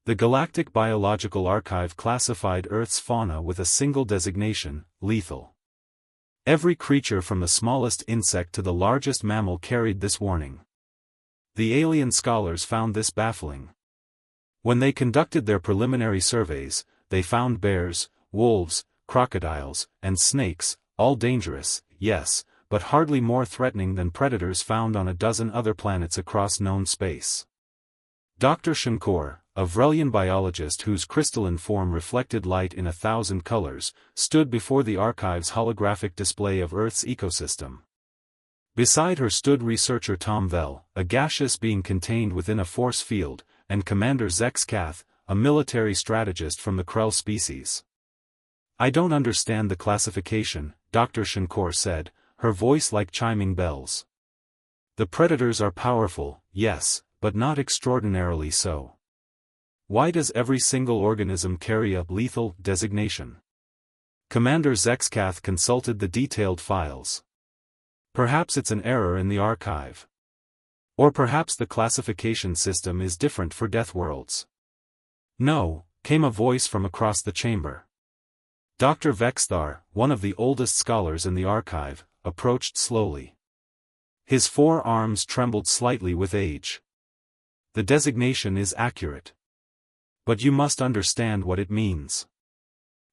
The Galactic Biological Archive classified Earth's fauna with a single designation, lethal. Every creature from the smallest insect to the largest mammal carried this warning. The alien scholars found this baffling. When they conducted their preliminary surveys, they found bears, wolves, crocodiles, and snakes, all dangerous, yes, but hardly more threatening than predators found on a dozen other planets across known space. Dr. Shankar, a Vrelian biologist whose crystalline form reflected light in 1,000 colors, stood before the archive's holographic display of Earth's ecosystem. Beside her stood researcher Tom Vell, a gaseous being contained within a force field, and Commander Zex Kath, a military strategist from the Krell species. "I don't understand the classification," Dr. Shankar said, her voice like chiming bells. "The predators are powerful, yes, but not extraordinarily so. Why does every single organism carry a lethal designation?" Commander Zex Kath consulted the detailed files. "Perhaps it's an error in the archive. Or perhaps the classification system is different for death worlds." "No," came a voice from across the chamber. Dr. Vexthar, one of the oldest scholars in the archive, approached slowly. His forearms trembled slightly with age. "The designation is accurate. But you must understand what it means.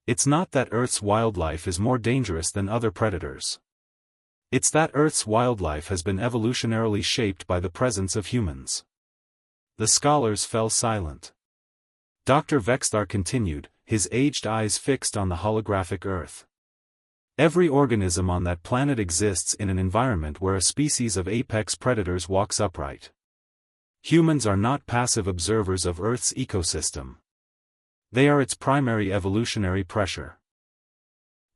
It's not that Earth's wildlife is more dangerous than other predators. It's that Earth's wildlife has been evolutionarily shaped by the presence of humans." The scholars fell silent. Dr. Vexthar continued, his aged eyes fixed on the holographic Earth. "Every organism on that planet exists in an environment where a species of apex predators walks upright. Humans are not passive observers of Earth's ecosystem. They are its primary evolutionary pressure."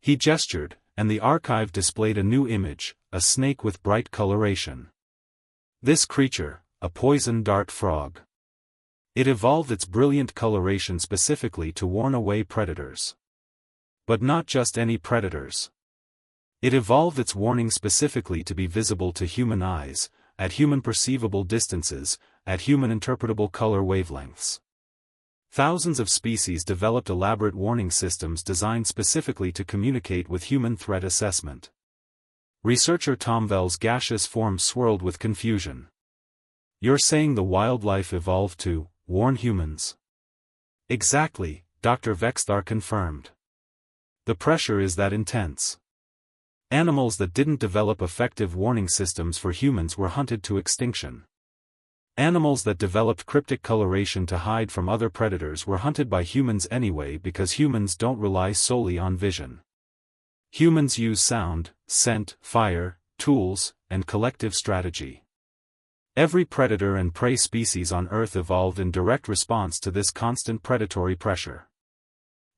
He gestured, and the archive displayed a new image, a snake with bright coloration. This creature, a poison dart frog. It evolved its brilliant coloration specifically to warn away predators. But not just any predators. It evolved its warning specifically to be visible to human eyes, at human perceivable distances, at human interpretable color wavelengths. Thousands of species developed elaborate warning systems designed specifically to communicate with human threat assessment. Researcher Tom Vell's gaseous form swirled with confusion. "You're saying the wildlife evolved to warn humans?" "Exactly," Dr. Vexthar confirmed. "The pressure is that intense. Animals that didn't develop effective warning systems for humans were hunted to extinction. Animals that developed cryptic coloration to hide from other predators were hunted by humans anyway because humans don't rely solely on vision. Humans use sound, scent, fire, tools, and collective strategy. Every predator and prey species on Earth evolved in direct response to this constant predatory pressure."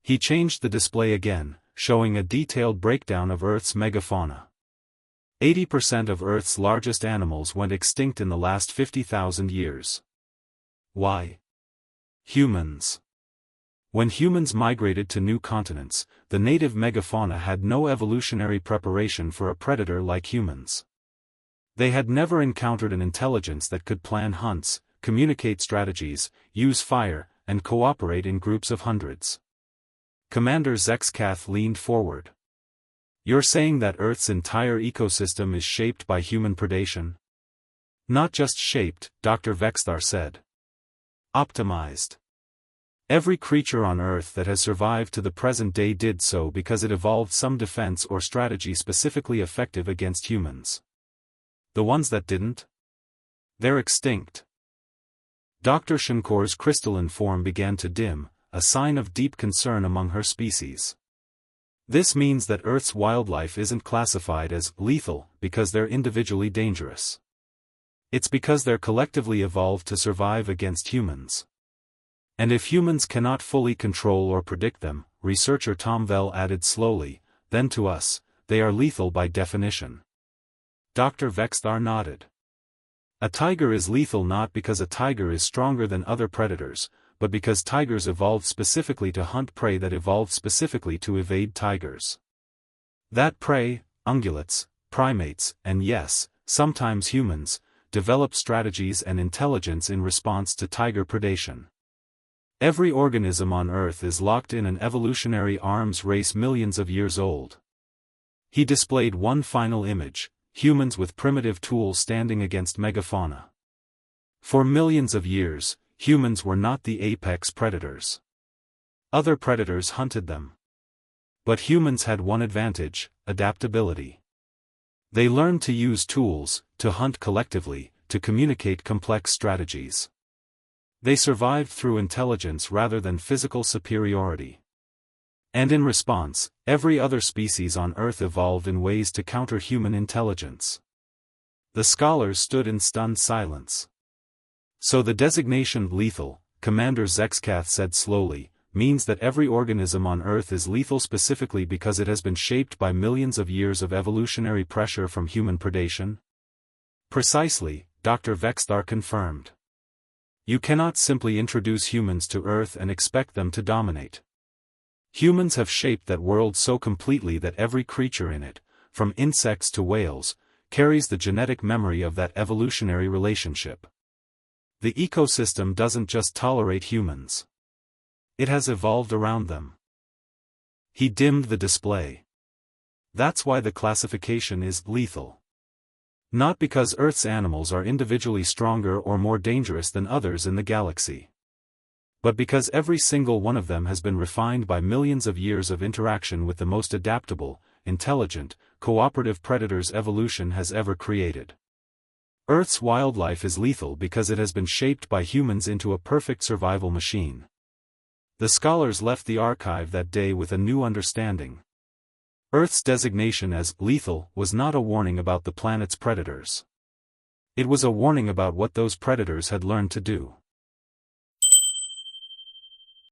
He changed the display again, showing a detailed breakdown of Earth's megafauna. 80% of Earth's largest animals went extinct in the last 50,000 years. Why? Humans. When humans migrated to new continents, the native megafauna had no evolutionary preparation for a predator like humans. They had never encountered an intelligence that could plan hunts, communicate strategies, use fire, and cooperate in groups of hundreds. Commander Zex Kath leaned forward. "You're saying that Earth's entire ecosystem is shaped by human predation?" "Not just shaped," Dr. Vexthar said. "Optimized. Every creature on Earth that has survived to the present day did so because it evolved some defense or strategy specifically effective against humans. The ones that didn't? They're extinct." Dr. Shankar's crystalline form began to dim, a sign of deep concern among her species. "This means that Earth's wildlife isn't classified as lethal because they're individually dangerous. It's because they're collectively evolved to survive against humans. And if humans cannot fully control or predict them," researcher Tom Vell added slowly, "then to us, they are lethal by definition." Dr. Vexthar nodded. "A tiger is lethal not because a tiger is stronger than other predators, but because tigers evolved specifically to hunt prey that evolved specifically to evade tigers. That prey, ungulates, primates, and yes, sometimes humans, develop strategies and intelligence in response to tiger predation. Every organism on Earth is locked in an evolutionary arms race millions of years old. He displayed one final image, humans with primitive tools standing against megafauna. For millions of years, humans were not the apex predators. Other predators hunted them. But humans had one advantage: adaptability. They learned to use tools, to hunt collectively, to communicate complex strategies. They survived through intelligence rather than physical superiority. And in response, every other species on Earth evolved in ways to counter human intelligence. The scholars stood in stunned silence. So the designation lethal, Commander Zexcath said slowly, means that every organism on Earth is lethal specifically because it has been shaped by millions of years of evolutionary pressure from human predation? Precisely, Dr. Vexthar confirmed. You cannot simply introduce humans to Earth and expect them to dominate. Humans have shaped that world so completely that every creature in it, from insects to whales, carries the genetic memory of that evolutionary relationship. The ecosystem doesn't just tolerate humans. It has evolved around them. He dimmed the display. That's why the classification is lethal. Not because Earth's animals are individually stronger or more dangerous than others in the galaxy. But because every single one of them has been refined by millions of years of interaction with the most adaptable, intelligent, cooperative predators evolution has ever created. Earth's wildlife is lethal because it has been shaped by humans into a perfect survival machine. The scholars left the archive that day with a new understanding. Earth's designation as lethal was not a warning about the planet's predators. It was a warning about what those predators had learned to do.